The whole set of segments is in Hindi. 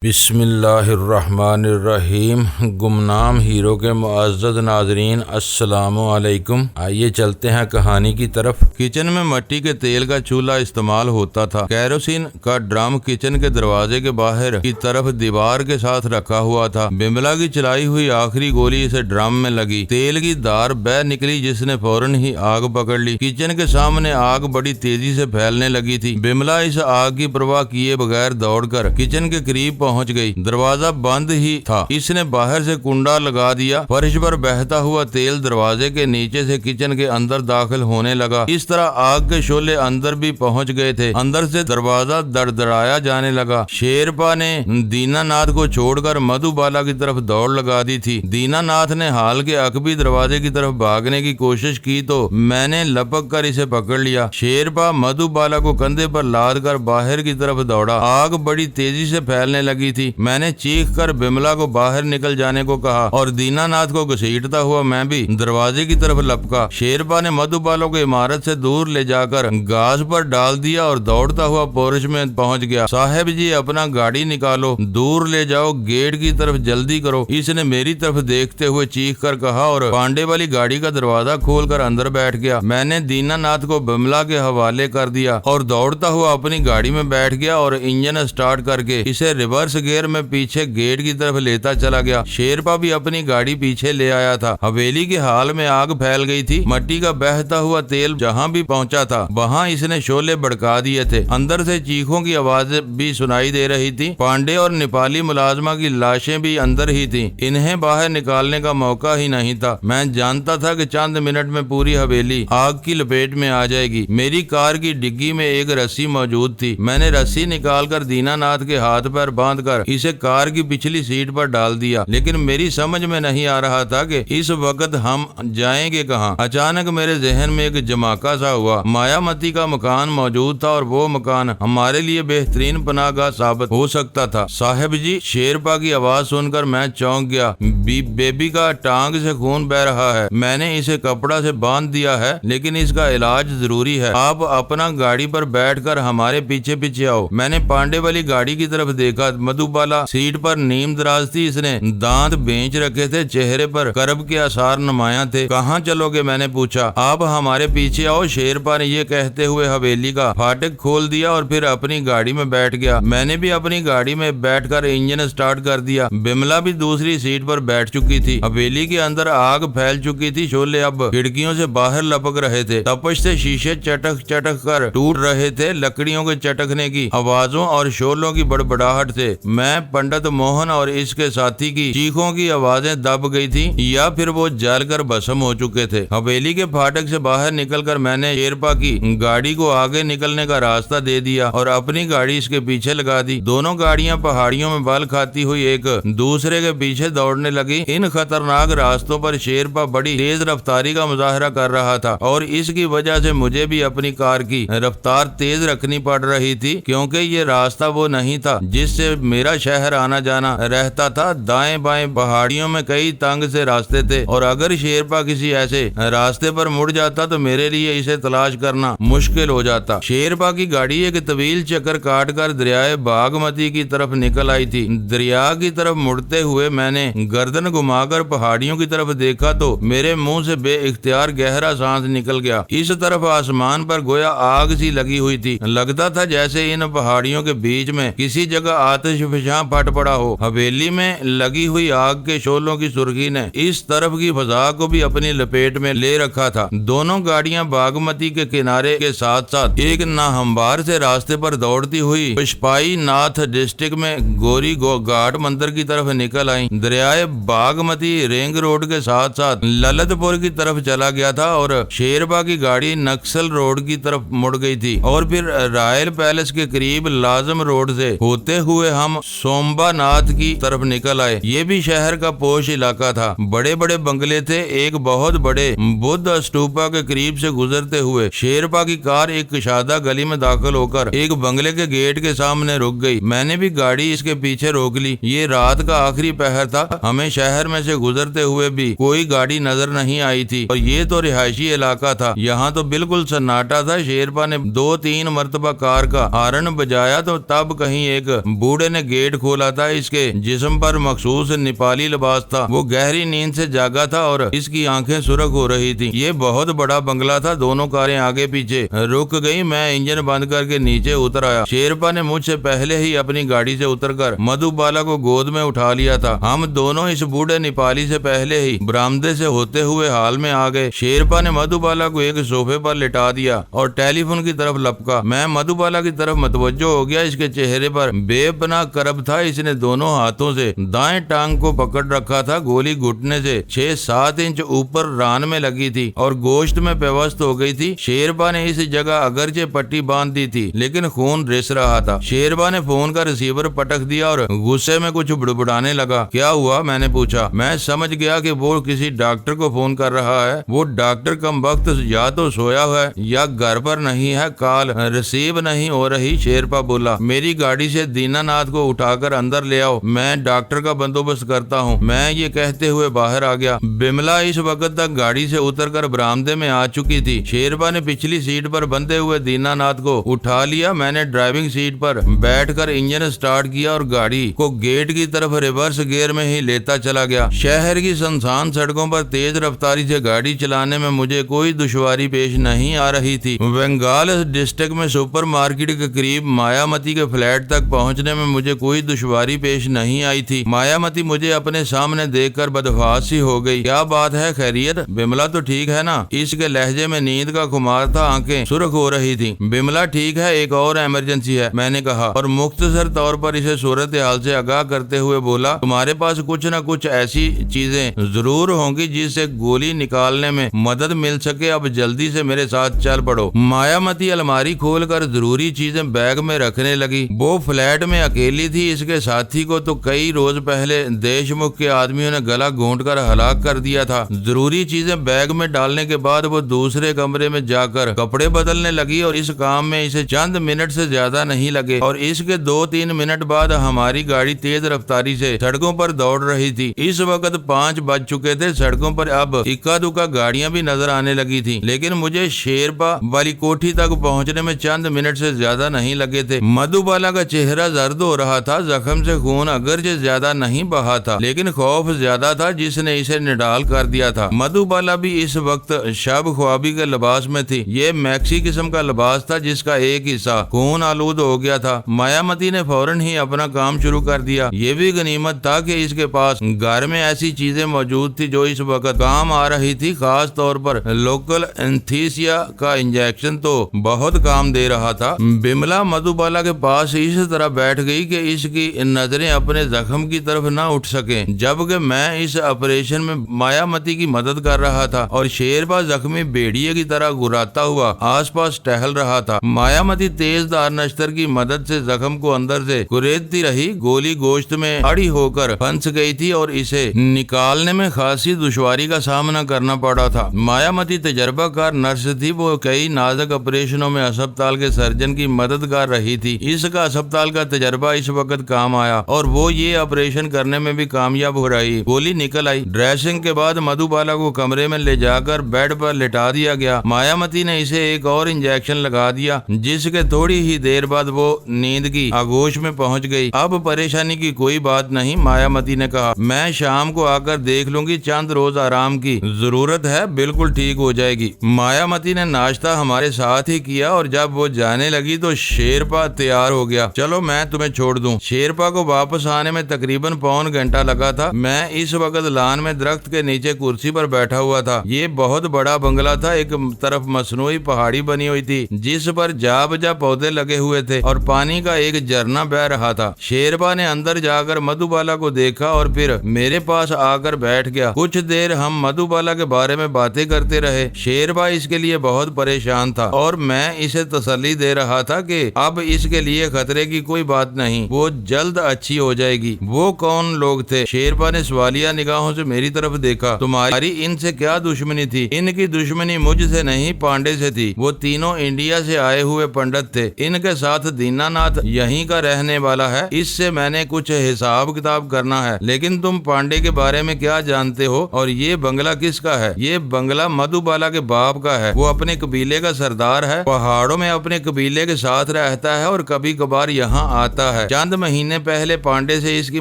बिस्मिल्लाहिर्रहमानिर्रहीम। गुमनाम हीरो के मुअज़्ज़ज़ नाज़रीन, अस्सलामु अलैकुम। आइए चलते हैं कहानी की तरफ। किचन में मिट्टी के तेल का चूल्हा इस्तेमाल होता था। कैरोसिन का ड्रम किचन के दरवाजे के बाहर की तरफ दीवार के साथ रखा हुआ था। बिमला की चलाई हुई आखिरी गोली इसे ड्रम में लगी। तेल की धार बह निकली जिसने फौरन ही आग पकड़ ली। किचन के सामने आग बड़ी तेजी से फैलने लगी थी। बिमला इस आग की परवाह किए बगैर दौड़कर किचन के करीब पहुंच गई। दरवाजा बंद ही था। इसने बाहर से कुंडा लगा दिया। फर्श पर बहता हुआ तेल दरवाजे के नीचे से किचन के अंदर दाखिल होने लगा। इस तरह आग के शोले अंदर भी पहुंच गए थे। अंदर से दरवाजा दड़दड़ाया जाने लगा। शेरपा ने दीनानाथ को छोड़कर मधुबाला की तरफ दौड़ लगा दी थी। दीनानाथ ने हाल के अकबी दरवाजे की तरफ भागने की कोशिश की तो मैंने लपक कर इसे पकड़ लिया। शेरपा मधुबाला को कंधे पर लाद कर बाहर की तरफ दौड़ा। आग बड़ी तेजी से फैलने लगी थी। मैंने चीख कर बिमला को बाहर निकल जाने को कहा और दीनानाथ को घसीटता हुआ मैं भी दरवाजे की तरफ लपका। शेरपा ने मधुबाला को इमारत से दूर ले जाकर घास पर डाल दिया और दौड़ता हुआ पोर्च में पहुंच गया। साहब जी, अपना गाड़ी निकालो, दूर ले जाओ, गेट की तरफ जल्दी करो, इसने मेरी तरफ देखते हुए चीख कर कहा और पांडे वाली गाड़ी का दरवाजा खोलकर अंदर बैठ गया। मैंने दीनानाथ को बिमला के हवाले कर दिया और दौड़ता हुआ अपनी गाड़ी में बैठ गया और इंजन स्टार्ट करके इसे रिवर्स गियर में पीछे गेट की तरफ लेता चला गया। शेरपा भी अपनी गाड़ी पीछे ले आया था। हवेली के हाल में आग फैल गई थी। मिट्टी का बहता हुआ तेल जहां भी पहुंचा था वहां इसने शोले भड़का दिए थे। अंदर से चीखों की आवाजें भी सुनाई दे रही थी। पांडे और नेपाली मुलाजमा की लाशें भी अंदर ही थी। इन्हें बाहर निकालने का मौका ही नहीं था। मैं जानता था कि चंद मिनट में पूरी हवेली आग की लपेट में आ जाएगी। मेरी कार की डिग्गी में एक रस्सी मौजूद थी। मैंने रस्सी निकालकर दीनानाथ के हाथ पैर बांधकर इसे कार की पिछली सीट पर डाल दिया, लेकिन मेरी समझ में नहीं आ रहा था कि इस वक्त हम जाएंगे कहाँ। अचानक मेरे जहन में एक जमाका सा हुआ। मायामती का मकान मौजूद था और वो मकान हमारे लिए बेहतरीन पनाहगाह साबित हो सकता था। साहब जी, शेरपा की आवाज सुनकर मैं चौंक गया। बेबी का टांग से खून बह रहा है। मैंने इसे कपड़ा से बांध दिया है, लेकिन इसका इलाज जरूरी है। आप अपना गाड़ी पर बैठकर हमारे पीछे पीछे आओ। मैंने पांडे वाली गाड़ी की तरफ देखा। मधुबाला सीट पर नीम दराज थी। इसने दांत बेंच रखे थे। चेहरे पर करब के आसार नुमाया थे। कहाँ चलोगे, मैंने पूछा। आप हमारे पीछे आओ। शेरपा ने ये कहते हुए हवेली का फाटक खोल दिया और फिर अपनी गाड़ी में बैठ गया। मैंने भी अपनी गाड़ी में बैठकर इंजन स्टार्ट कर दिया। बिमला भी दूसरी सीट पर बैठ चुकी थी। हवेली के अंदर आग फैल चुकी थी। शोले अब खिड़कियों से बाहर लपक रहे थे। तपश से शीशे चटक चटक कर टूट रहे थे। लकड़ियों के चटकने की आवाजों और शोलों की बड़बड़ाहट से मैं पंडित मोहन और इसके साथी की चीखों की आवाजें दब गई थी या फिर वो जलकर भस्म हो चुके थे। हवेली के फाटक से बाहर निकलकर मैंने शेरपा की गाड़ी को आगे निकलने का रास्ता दे दिया और अपनी गाड़ी इसके पीछे लगा दी। दोनों गाड़ियां पहाड़ियों में बल खाती हुई एक दूसरे के पीछे दौड़ने लगी। इन खतरनाक रास्तों पर शेरपा बड़ी तेज रफ्तारी का मुजाहरा कर रहा था और इसकी वजह से मुझे भी अपनी कार की रफ्तार तेज रखनी पड़ रही थी, क्योंकि ये रास्ता वो नहीं था जिससे मेरा शहर आना जाना रहता था। दाएं बाएं पहाड़ियों में कई तंग से रास्ते थे और अगर शेरपा किसी ऐसे रास्ते पर मुड़ जाता तो मेरे लिए इसे तलाश करना मुश्किल हो जाता। शेरपा की गाड़ी एक तवील चक्कर काटकर दरियाए बागमती की तरफ निकल आई थी। दरिया की तरफ मुड़ते हुए मैंने गर्दन घुमाकर पहाड़ियों की तरफ देखा तो मेरे मुंह से बेइख्तियार गहरा सांस निकल गया। इस तरफ आसमान पर गोया आग सी लगी हुई थी। लगता था जैसे इन पहाड़ियों के बीच में किसी जगह आतिशफशां फट पड़ा हो। हवेली में लगी हुई आग के शोलों की सुर्खी ने इस तरफ की फजा को भी अपनी लपेट में ले रखा था। दोनों गाड़ियां बागमती के किनारे के साथ साथ एक नाहमवार से रास्ते पर दौड़ती हुई पुष्पाई नाथ डिस्ट्रिक्ट में गोरी घाट मंदिर की तरफ निकल आई। दरियाए बागमती रिंग रोड के साथ साथ ललितपुर की तरफ चला गया था और शेरपा की गाड़ी नक्सल रोड की तरफ मुड़ गई थी और फिर रॉयल पैलेस के करीब लाजम रोड से होते हुए हम सोमबानाथ की तरफ निकल आए। ये भी शहर का पोश इलाका था। बड़े बड़े बंगले थे। एक बहुत बड़े बुद्ध स्तूपा के करीब से गुजरते हुए शेरपा की कार एक कशादा गली में दाखिल होकर एक बंगले के गेट के सामने रुक गई। मैंने भी गाड़ी इसके पीछे रोक ली। ये रात का आखिरी पहर था। हमें शहर में से गुजरते हुए भी कोई गाड़ी नजर नहीं आई थी और ये तो रिहायशी इलाका था। यहाँ तो बिल्कुल सन्नाटा था। शेरपा ने 2-3 मरतबा कार का हॉर्न बजाया तो तब कहीं एक बूढ़े बूढ़े ने गेट खोला था। इसके जिस्म पर मखसूस नेपाली लिबास था। वो गहरी नींद से जागा था और इसकी आंखें सुर्ख हो रही थी। ये बहुत बड़ा बंगला था। दोनों कारें आगे पीछे रुक गई। मैं इंजन बंद करके नीचे उतर आया। शेरपा ने मुझसे पहले ही अपनी गाड़ी से उतरकर मधुबाला को गोद में उठा लिया था। हम दोनों इस बूढ़े नेपाली से पहले ही बरामदे से होते हुए हाल में आ गए। शेरपा ने मधुबाला को एक सोफे पर लिटा दिया और टेलीफोन की तरफ लपका। मैं मधुबाला की तरफ मतवज्जो हो गया। इसके चेहरे पर बेपनाह करब था। इसने दोनों हाथों से दाएं टांग को पकड़ रखा था। गोली घुटने से 6-7 इंच ऊपर रान में लगी थी और गोश्त में पेवस्त हो गई थी। शेरपा ने इस जगह अगरचे पट्टी बांध दी थी, लेकिन खून रिस रहा था। शेरपा ने फोन का रिसीवर पटक दिया और गुस्से में कुछ बुड़बुड़ाने लगा। क्या हुआ, मैंने पूछा। मैं समझ गया कि वो किसी डॉक्टर को फोन कर रहा है। वो डॉक्टर कम वक्त या तो सोया हुआ है या घर पर नहीं है। कॉल रिसीव नहीं हो रही। शेरपा बोला, मेरी गाड़ी से दीनानाथ को उठाकर अंदर ले आओ, मैं डॉक्टर का बंदोबस्त करता हूँ। मैं ये कहते हुए बाहर आ गया। बिमला इस वक्त तक गाड़ी से उतरकर बरामदे में आ चुकी थी। शेरपा ने पिछली सीट पर बंधे हुए दीनानाथ को उठा लिया। मैंने ड्राइविंग सीट पर बैठकर इंजन स्टार्ट किया और गाड़ी को गेट की तरफ रिवर्स गियर में ही लेता चला गया। शहर की सुनसान सड़कों पर तेज रफ्तारी से गाड़ी चलाने में मुझे कोई दुश्वारी पेश नहीं आ रही थी। बंगाल डिस्ट्रिक्ट में सुपर मार्केट के करीब मायामती के फ्लैट तक पहुंचने में मुझे कोई दुश्वारी पेश नहीं आई थी। मायामती मुझे अपने सामने देखकर बदहवास सी हो गई। क्या बात है, खैरियत? बिमला तो ठीक है ना? इसके लहजे में नींद का खुमार था। आंखें सुर्ख हो रही थी। बिमला ठीक है, एक और इमरजेंसी है, मैंने कहा और मुख्तसर तौर पर इसे सूरत हाल से आगाह करते हुए बोला, तुम्हारे पास कुछ न कुछ ऐसी चीजें जरूर होंगी जिससे गोली निकालने में मदद मिल सके। अब जल्दी से मेरे साथ चल पड़ो। मायामती अलमारी खोलकर जरूरी चीजें बैग में रखने लगी। वो फ्लैट में अकेली थी। इसके साथी को तो कई रोज पहले देशमुख के आदमियों ने गला घोंटकर हलाक कर दिया था। जरूरी चीजें बैग में डालने के बाद वो दूसरे कमरे में जाकर कपड़े बदलने लगी और इस काम में इसे चंद मिनट से ज्यादा नहीं लगे और इसके 2-3 मिनट बाद हमारी गाड़ी तेज रफ्तारी से सड़कों पर दौड़ रही थी। इस वक्त 5 बज चुके थे। सड़कों पर अब इक्का दुक्का गाड़ियां भी नजर आने लगी थी, लेकिन मुझे शेरपा वाली कोठी तक पहुंचने में चंद मिनट से ज्यादा नहीं लगे थे। मधुबाला का चेहरा जर्द हो रहा था। जख्म से खून अगरचे ज्यादा नहीं बहा था, लेकिन खौफ ज्यादा था जिसने इसे निडाल कर दिया था। मधुबाला भी इस वक्त शब ख्वाबी के लिबास में थी। ये मैक्सी किस्म का लिबास था जिसका एक हिस्सा खून आलूद हो गया था। मायामती ने फौरन ही अपना काम शुरू कर दिया। ये भी गनीमत था कि इसके पास घर में ऐसी चीजें मौजूद थी जो इस वक्त काम आ रही थी। खास तौर पर लोकल एंथीसिया का इंजेक्शन तो बहुत काम दे रहा था। बिमला मधुबाला के पास इस तरह बैठ गई कि इसकी नजरें अपने जख्म की तरफ न उठ सके, जबकि मैं इस ऑपरेशन में मायामती की मदद कर रहा था और शेरपा जख्मी भेड़िए की तरह गुर्राता हुआ आसपास टहल रहा था। मायामती तेजधार नश्तर की मदद से जख्म को अंदर से कुरेदती रही। गोली गोश्त में अड़ी होकर फंस गई थी और इसे निकालने में खासी दुश्वारी का सामना करना पड़ा था। मायामती तजर्बाकार नर्स थी। वो कई नाजुक ऑपरेशनों में अस्पताल के सर्जन की मदद कर रही थी। इसका अस्पताल का तजर्बा इस वक्त काम आया और वो ये ऑपरेशन करने में भी कामयाब हो रही। गोली निकल आई। ड्रेसिंग के बाद मधुबाला को कमरे में ले जाकर बेड पर लिटा दिया गया। मायामती ने इसे एक और इंजेक्शन लगा दिया, जिसके थोड़ी ही देर बाद वो नींद की आगोश में पहुंच गई। अब परेशानी की कोई बात नहीं, मायामती ने कहा। मैं शाम को आकर देख लूंगी। चंद रोज आराम की जरूरत है, बिल्कुल ठीक हो जाएगी। मायामती ने नाश्ता हमारे साथ ही किया और जब वो जाने लगी तो शेरपा तैयार हो गया। चलो मैं तुम्हें छोड़ दूं। शेरपा को वापस आने में तकरीबन पौन घंटा लगा था। मैं इस वक्त लान में दरख्त के नीचे कुर्सी पर बैठा हुआ था। ये बहुत बड़ा बंगला था। एक तरफ मसनूई पहाड़ी बनी हुई थी जिस पर जा बजा पौधे लगे हुए थे और पानी का एक झरना बह रहा था। शेरपा ने अंदर जाकर मधुबाला को देखा और फिर मेरे पास आकर बैठ गया। कुछ देर हम मधुबाला के बारे में बातें करते रहे। शेरपा इसके लिए बहुत परेशान था और मैं इसे तसल्ली दे रहा था कि अब इसके लिए खतरे की कोई बात नहीं, वो जल्द अच्छी हो जाएगी। वो कौन लोग थे? शेरपा ने सवालिया निगाहों से मेरी तरफ देखा। तुम्हारी इनसे क्या दुश्मनी थी? इनकी दुश्मनी मुझसे नहीं, पांडे से थी। वो तीनों इंडिया से आए हुए पंडित थे। इनके साथ दीनानाथ यहीं का रहने वाला है। इससे मैंने कुछ हिसाब किताब करना है। लेकिन तुम पांडे के बारे में क्या जानते हो? और ये बंगला किसका है? ये बंगला मधुबाला के बाप का है। वो अपने कबीले का सरदार है। पहाड़ों में अपने कबीले के साथ रहता है और कभी कभार यहाँ आता है। चंद महीने पहले पांडे से इसकी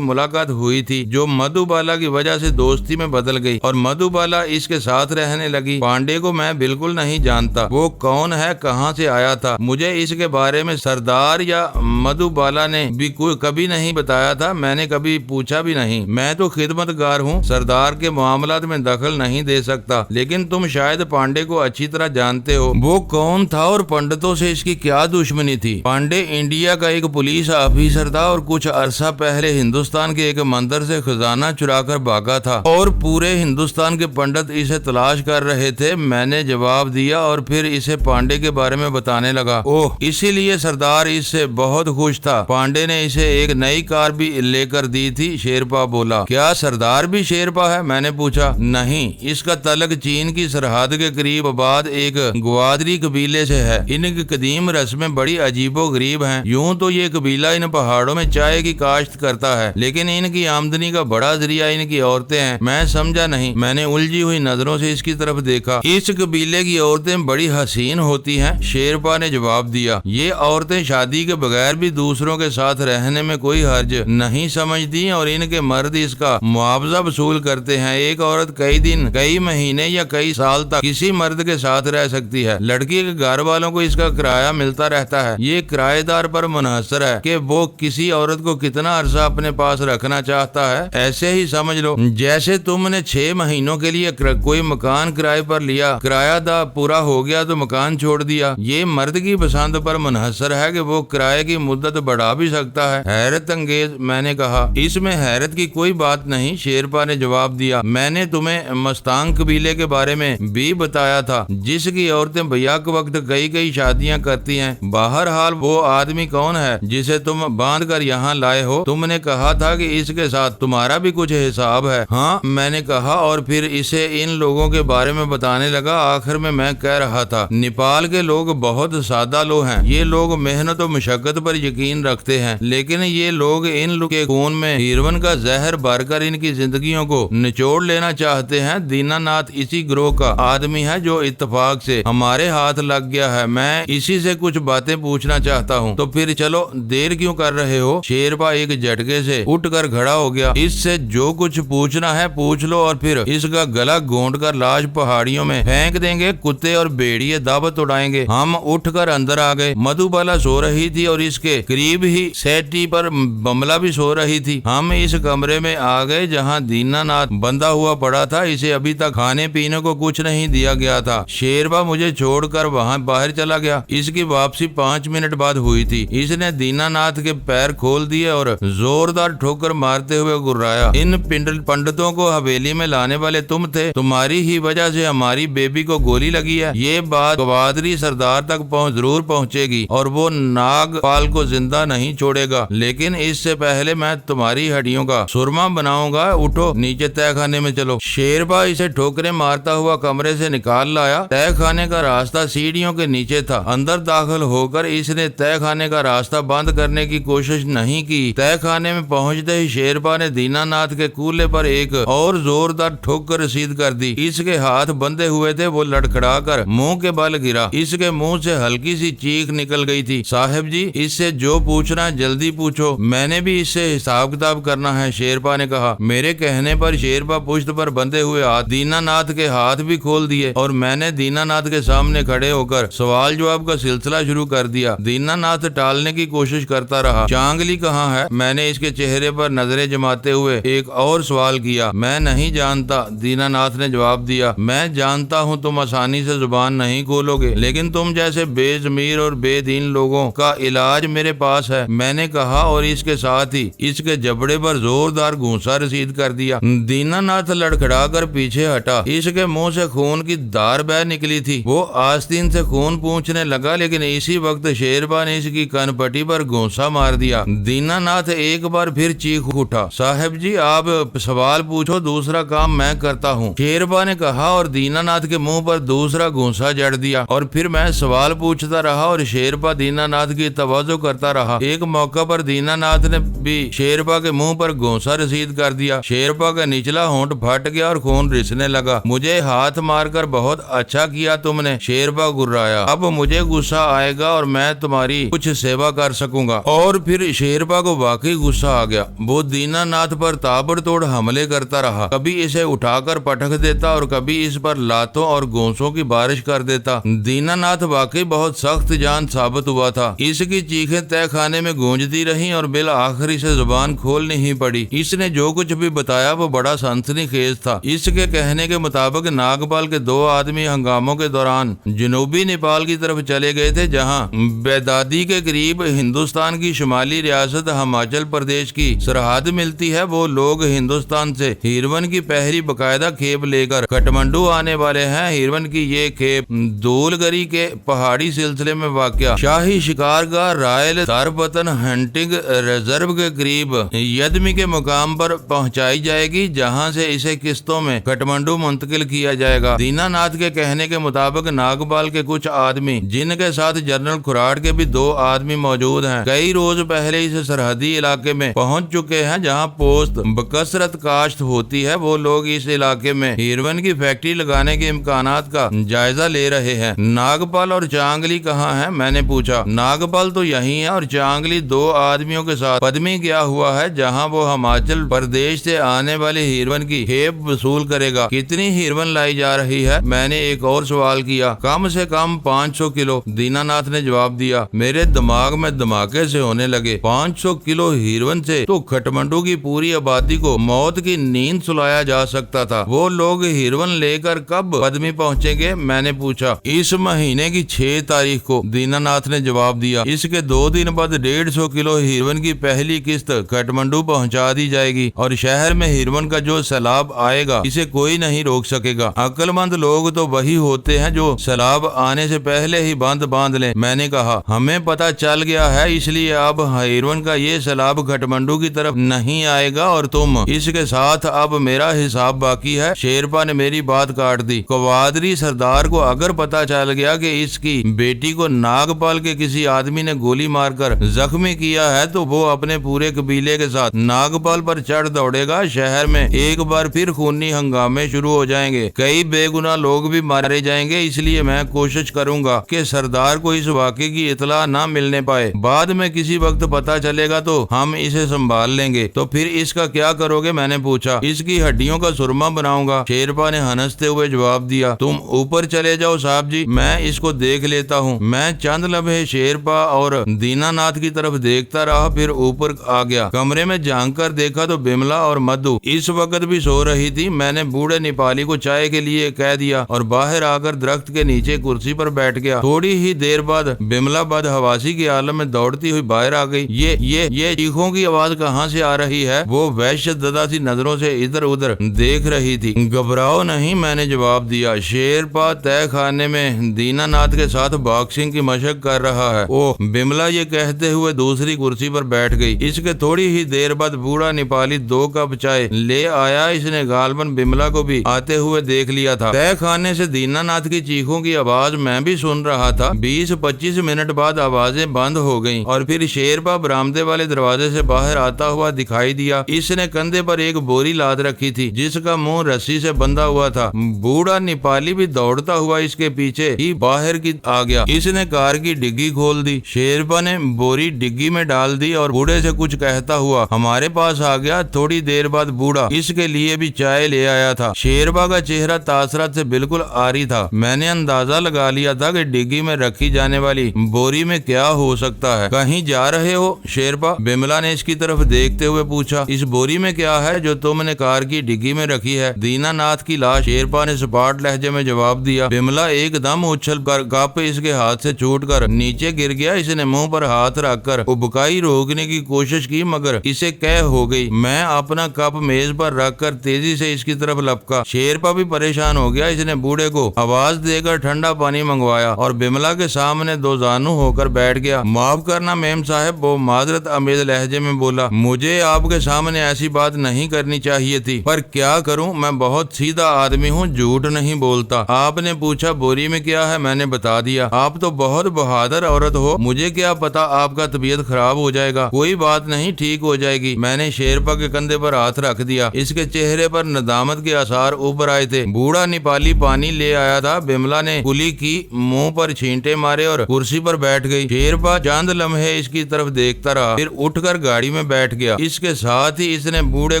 मुलाकात हुई थी, जो मधुबाला की वजह से दोस्ती में बदल गई और मधुबाला इसके साथ रहने लगी। पांडे को मैं बिल्कुल नहीं जानता, वो कौन है, कहाँ से आया था, मुझे इसके बारे में सरदार या मधुबाला ने भी कभी नहीं बताया था। मैंने कभी पूछा भी नहीं। मैं तो खिदमतगार हूँ, सरदार के मामलात में दखल नहीं दे सकता। लेकिन तुम शायद पांडे को अच्छी तरह जानते हो। वो कौन था और पंडितों से इसकी क्या दुश्मनी थी? पांडे इंडिया का एक पुलिस ऑफिसर था और कुछ अरसा पहले हिंदुस्तान के एक मंदिर से खजाना चुराकर भागा था और पूरे हिंदुस्तान के पंडित इसे तलाश कर रहे थे। मैंने जवाब दिया और फिर इसे पांडे के बारे में बताने लगा। ओह, इसीलिए सरदार इससे बहुत खुश था। पांडे ने इसे एक नई कार भी लेकर दी थी। शेरपा बोला। क्या सरदार भी शेरपा है? मैंने पूछा। नहीं, इसका तलक चीन की सरहद के करीब आबाद एक ग्वादरी कबीले से है। इनकी कदीम रस्में बड़ी अजीबो गरीब हैं। यूं तो ये कबीला इन पहाड़ों में चाय की काश्त करता है, लेकिन इनकी आमदनी का बड़ा जरिया इनकी औरतें हैं। मैं समझा नहीं। मैंने उलझी हुई नजरों से इसकी तरफ देखा। इस कबीले की औरतें बड़ी हसीन होती हैं, शेरपा ने जवाब दिया। ये औरतें शादी के बगैर भी दूसरों के साथ रहने में कोई हर्ज नहीं समझती और इनके मर्द इसका मुआवजा वसूल करते हैं। एक औरत कई दिन, कई महीने या कई साल तक किसी मर्द के साथ रह सकती है। लड़की के घर वालों को इसका किराया मिलता रहता है। ये किराएदार पर मुनहसर है कि वो किसी औरत को कितना अरसा अपने पास रखना चाहता है। ऐसे ही समझ लो जैसे तुमने 6 महीनों के लिए कोई मकान किराए पर लिया, किराया दा पूरा हो गया तो मकान छोड़ दिया। ये मर्द की पसंद पर मुनहसर है कि वो किराए की मुद्दत बढ़ा भी सकता है। हैरत अंगेज, मैंने कहा। इसमें हैरत की कोई बात नहीं, शेरपा ने जवाब दिया। मैंने तुम्हें मस्तांग कबीले के बारे में भी बताया था, जिसकी औरतें बैक वक्त कई कई शादियां करती हैं। बहरहाल वो आदमी कौन है जिसे तुम बांध कर यहाँ लाए हो? तुमने कहा था कि इसके साथ तुम्हारा भी कुछ हिसाब है। हाँ, मैंने कहा और फिर इसे इन लोगों के बारे में बताने लगा। आखिर में मैं कह रहा था, नेपाल के लोग बहुत सादा लोग हैं। ये लोग मेहनत और मुशक्कत पर यकीन रखते हैं, लेकिन ये लोग इन लोग के खून में हीरोइन का जहर भरकर इनकी जिंदगियों को निचोड़ लेना चाहते हैं। दीनानाथ इसी ग्रोह का आदमी है जो इत्तेफाक से हमारे हाथ लग गया है। मैं इसी से कुछ बातें पूछना चाहता हूँ। तो फिर चलो, देर क्यों कर रहे हो? शेरपा एक झटके से उठकर खड़ा हो गया। इससे जो कुछ पूछना है पूछ लो और फिर इसका गला घोंट कर लाश पहाड़ियों में फेंक देंगे। कुत्ते और भेड़िए दावत उड़ाएंगे। हम उठकर अंदर आ गए। मधुबाला सो रही थी और इसके करीब ही सेटी पर बमला भी सो रही थी। हम इस कमरे में आ गए जहाँ दीनानाथ बंधा हुआ पड़ा था। इसे अभी तक खाने पीने को कुछ नहीं दिया गया था। शेरपा मुझे छोड़कर वहाँ बाहर चला गया। इसकी वापसी 5 मिनट बाद हुई थी। इसने दीनानाथ के पैर खोल दिए और जोरदार ठोकर मारते हुए गुर्राया। इन पंडितों को हवेली में लाने वाले तुम थे। तुम्हारी ही वजह से हमारी बेबी को गोली लगी है। ये बात ग्वादरी सरदार तक जरूर पहुँचेगी और वो नागपाल को जिंदा नहीं छोड़ेगा। लेकिन इससे पहले मैं तुम्हारी हड्डियों का सुरमा बनाऊंगा। उठो, नीचे तहखाने में चलो। शेरपा इसे ठोकरें मारता हुआ कमरे से निकाल लाया। तहखाने का रास्ता सीढ़ियों के नीचे था। अंदर दाखिल होकर इसने तहखाने का रास्ता बंद करने की कोशिश नहीं की। तहखाने में पहुंचते ही शेरपा ने दीनानाथ के कूल्हे पर एक और जोरदार ठोकर रसीद कर दी। इसके हाथ बंधे हुए थे। वो लड़खड़ा कर मुंह के बल गिरा। इसके मुंह से हल्की सी चीख निकल गई थी। साहब जी, इससे जो पूछना जल्दी पूछो, मैंने भी इससे हिसाब किताब करना है, शेरपा ने कहा। मेरे कहने पर शेरपा पुश्त पर बंधे हुए हाथ दीनानाथ के हाथ भी खोल दिए और मैंने दीनानाथ के सामने खड़े होकर सवाल जवाब का सिलसिला शुरू कर दिया। दीनानाथ टालने की कोशिश करता रहा। चांगली कहाँ है? मैंने इसके चेहरे पर नजरें जमाते हुए एक और सवाल किया। मैं नहीं जानता, दीनानाथ ने जवाब दिया। मैं जानता हूँ तुम आसानी से जुबान नहीं खोलोगे, लेकिन तुम जैसे बेजमीर और बेदीन लोगों का इलाज मेरे पास है, मैंने कहा और इसके साथ ही इसके जबड़े पर जोरदार घूंसा रसीद कर दिया। दीनानाथ लड़खड़ा कर पीछे हटा। इसके मुंह से खून की धार बह निकली थी। वो आस्तीन से खून पूछने लगा, लेकिन इसी वक्त शेरपा ने इसकी कनपट्टी पर घूंसा मार दिया। दीनानाथ एक बार फिर चीख उठा। साहब जी, आप सवाल पूछो, दूसरा काम मैं करता हूँ, शेरपा ने कहा और दीनानाथ के मुंह पर दूसरा घूंसा जड़ दिया। और फिर मैं सवाल पूछता रहा और शेरपा दीनानाथ की तवज्जो करता रहा। एक मौका पर दीनानाथ ने भी शेरपा के मुंह पर घूंसा रसीद कर दिया। शेरपा का निचला होंठ फट गया और खून रिसने लगा। मुझे हाथ मारकर बहुत अच्छा किया तुमने, शेरपा गुर्राया। अब मुझे गुस्सा आएगा और मैं तुम्हारी कुछ सेवा कर सकूंगा। और और फिर शेरपा को वाकई गुस्सा आ गया। वो दीनानाथ पर ताबड़तोड़ हमले करता रहा, कभी इसे उठाकर पटक देता और कभी इस पर लातों और गोंसों की बारिश कर देता। दीनानाथ वाकई बहुत सख्त जान साबित हुआ था। इसकी चीखें तय खाने में गूंजती रहीं और बिल आखिरी से जुबान खोलनी ही पड़ी। इसने जो कुछ भी बताया वो बड़ा सनसनीखेज था। इसके कहने के मुताबिक नागपाल के 2 आदमी हंगामों के दौरान जनूबी नेपाल की तरफ चले गए थे, जहां बैदादी के करीब हिंदुस्तान की शुमाली रियासत हिमाचल प्रदेश की सरहद मिलती है। वो लोग हिंदुस्तान से हिरवन की पहली बकायदा खेप लेकर काठमांडू आने वाले हैं। हिरवन की ये खेप धूलगरी के पहाड़ी सिलसिले में वाक़या शाही शिकारगाह रॉयल तारपतन हंटिंग रिजर्व के करीब यदमी के मुकाम पर पहुंचाई जाएगी, जहां से इसे किस्तों में काठमांडू मुंतकिल किया जाएगा। दीनानाथ के कहने के मुताबिक नागपाल के कुछ आदमी, जिनके साथ जनरल खुराड़ के भी 2 आदमी मौजूद हैं, कई रोज पहले इस सरहदी इलाके में पहुंच चुके हैं, जहां पोस्त बकसरत काश्त होती है। वो लोग इस इलाके में हिरवन की फैक्ट्री लगाने के इम्कानात का जायजा ले रहे हैं। नागपाल और चांगली कहाँ है? मैंने पूछा। नागपाल तो यही है और चांगली 2 आदमियों के साथ पद्मी गया हुआ है, जहां वो हिमाचल प्रदेश से आने वाले हिरवन की खेप वसूल करेगा। कितनी हिरवन लाई जा रही है? मैंने एक और सवाल किया। कम से कम 500 किलो, दीनानाथ ने जवाब दिया। मेरे दिमाग में धमाके से होने लगे। 500 किलो हिरवन से तो काठमांडू की पूरी आबादी को मौत की नींद सुलाया जा सकता था। वो लोग हिरवन लेकर कब पद्मी पहुंचेंगे? मैंने पूछा। इस महीने की 6 तारीख को, दीनानाथ ने जवाब दिया। इसके 2 दिन बाद 150 किलो हिरवन की पहली किस्त काठमांडू पहुंचा दी जाएगी और शहर में हिरवन का जो सैलाब आएगा इसे कोई नहीं रोक सकेगा। अक्लमंद लोग तो वही होते हैं जो सैलाब आने से पहले ही बांध लें। मैंने कहा, हमें पता चल गया है, इसलिए अब हिरवन का ये सैलाब काठमांडू की तरफ नहीं आएगा और तुम इसके साथ अब मेरा हिसाब बाकी है। शेरपा ने मेरी बात काट दी। कवादरी सरदार को अगर पता चल गया कि इसकी बेटी को नागपाल के किसी आदमी ने गोली मारकर जख्मी किया है तो वो अपने पूरे कबीले के साथ नागपाल पर चढ़ दौड़ेगा। शहर में एक बार फिर खूनी हंगामे शुरू हो जाएंगे, कई बेगुनाह लोग भी मारे जाएंगे। इसलिए मैं कोशिश करूंगा कि सरदार को इस वाक़े की इतला ना मिलने पाए। बाद में किसी वक्त पता चलेगा तो हम इसे संभाल लेंगे। तो फिर इसका क्या करोगे? मैंने पूछा। इसकी हड्डियों का सुरमा बनाऊंगा, शेरपा ने हंसते हुए जवाब दिया। तुम ऊपर चले जाओ साहब जी, मैं इसको देख लेता हूँ। मैं चंद लम्हे शेरपा और दीनानाथ की तरफ देखता रहा, फिर ऊपर आ गया। कमरे में झांक कर देखा तो बिमला और मधु इस वक्त भी सो रही थी। मैंने बूढ़े नेपाली को चाय के लिए कह दिया और बाहर आकर दरख्त के नीचे कुर्सी पर बैठ गया। थोड़ी ही देर बाद बिमला बदहवासी के आलम में दौड़ती हुई बाहर आ गई। ये चीखों की आवाज कहाँ से आ रही है? वो वहशतज़दा सी नजरों से इधर उधर देख रही थी। घबराओ नहीं, मैंने जवाब दिया। शेरपा तय खाने में दीनानाथ के साथ बॉक्सिंग की मशक कर रहा है। ओह, बिमला ये कहते हुए दूसरी कुर्सी पर बैठ गई। इसके थोड़ी ही देर बाद बूढ़ा नेपाली 2 कप चाय ले आया। इसने गालबन बिमला को भी आते हुए देख लिया था। तय खाने से दीनानाथ की चीखों की आवाज मैं भी सुन रहा था। 20-25 मिनट बाद आवाजें बंद हो गईं और फिर शेरपा बरामदे वाले दरवाजे से बाहर आता हुआ दिखाई दिया। इसने कंधे पर एक बोरी लाद रखी थी जिसका मुंह रस्सी से बंधा हुआ था। बूढ़ा नेपाली भी दौड़ता हुआ इसके पीछे ही बाहर की आ गया। इसने कार की डिग्गी खोल दी। शेरपा ने बोरी डिग्गी में डाल दी और बूढ़े से कुछ कहता हुआ हमारे पास आ गया। थोड़ी देर बाद बूढ़ा इसके लिए भी चाय ले आया था। शेरपा का चेहरा तासरत से बिल्कुल आरी था। मैंने अंदाजा लगा लिया था कि डिग्गी में रखी जाने वाली बोरी में क्या हो सकता है। कहीं जा रहे हो शेरपा? बिमला ने इसकी तरफ देखते हुए पूछा। इस बोरी में क्या है जो तुमने कार की डिग्गी में रखी है? दीनानाथ की लाश, शेरपा ने सपाट लहजे में जवाब दिया। बिमला एकदम उछल कर कप इसके हाथ से छूटकर नीचे गिर गया। इसने मुंह पर हाथ रखकर उबकाई रोकने की कोशिश की मगर इसे कह हो गई। मैं अपना कप मेज पर रखकर तेजी से इसकी तरफ लपका। शेरपा भी परेशान हो गया। इसने बूढ़े को आवाज देकर ठंडा पानी मंगवाया और बिमला के सामने 2 जानू होकर बैठ गया। माफ करना मेम साहब, वो माजरत अमेज लहजे में बोला। मुझे आपके सामने ऐसी बात नहीं करनी चाहिए थी, पर क्या करूं, मैं बहुत सीधा आदमी हूं, झूठ नहीं बोलता। आपने पूछा बोरी में क्या है, मैंने बता दिया। आप तो बहुत बहादुर औरत हो, मुझे क्या पता आपका तबीयत खराब हो जाएगा। कोई बात नहीं, ठीक हो जाएगी। मैंने शेरपा के कंधे पर हाथ रख दिया। इसके चेहरे पर नदामत के आसार उभर आए थे। बूढ़ा नेपाली पानी ले आया था। बिमला ने कुली की, मुंह पर छींटे मारे और कुर्सी पर बैठ गई। शेरपा चंद लम्हे इसकी की तरफ देखता रहा, फिर उठकर गाड़ी में बैठ गया। इसके साथ ही इसने बूढ़े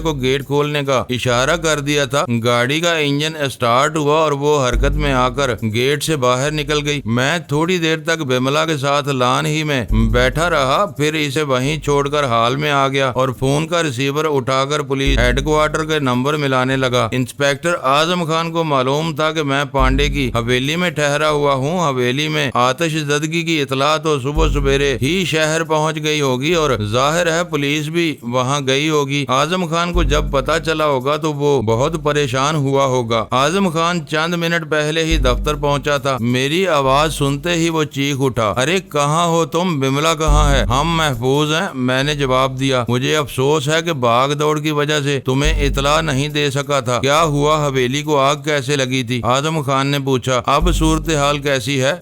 को गेट खोलने का इशारा कर दिया था। गाड़ी का इंजन स्टार्ट हुआ और वो हरकत में आकर गेट से बाहर निकल गई। मैं थोड़ी देर तक बिमला के साथ लान ही में बैठा रहा, फिर इसे वहीं छोड़कर हाल में आ गया और फोन का रिसीवर उठाकर पुलिस हेडक्वार्टर के नंबर मिलाने लगा। इंस्पेक्टर आजम खान को मालूम था कि मैं पांडे की हवेली में ठहरा हुआ हूँ। हवेली में आतिशज़दगी की इतला तो सुबह सवेरे ही शहर पहुँच गई होगी और जाहिर है पुलिस भी वहाँ गई होगी। आजम खान को जब पता चला होगा तो वो बहुत परेशान हुआ होगा। आजम खान चंद मिनट पहले ही दफ्तर पहुँचा था। मेरी आवाज सुनते ही वो चीख उठा, अरे कहाँ हो तुम? बिमला कहाँ है? हम महफूज हैं, मैंने जवाब दिया। मुझे अफसोस है कि भाग दौड़ की वजह से तुम्हें इतला नहीं दे सका था। क्या हुआ, हवेली को आग कैसे लगी थी? आजम खान ने पूछा। अब सूरत हाल कैसी है?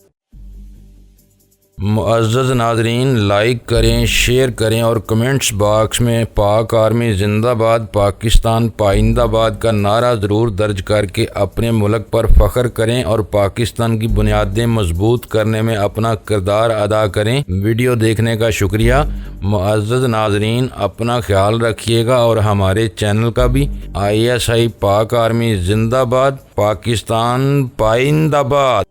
मुअज़्ज़ज़ नाज़रीन, लाइक करें, शेयर करें और कमेंट्स बॉक्स में पाक आर्मी जिंदाबाद, पाकिस्तान पाइंदाबाद का नारा ज़रूर दर्ज करके अपने मुल्क पर फ़ख्र करें और पाकिस्तान की बुनियादें मजबूत करने में अपना किरदार अदा करें। वीडियो देखने का शुक्रिया। मुअज़्ज़ज़ नाज़रीन, अपना ख्याल रखिएगा और हमारे चैनल का भी। ISI पाक आर्मी जिंदाबाद, पाकिस्तान पाइंदाबाद।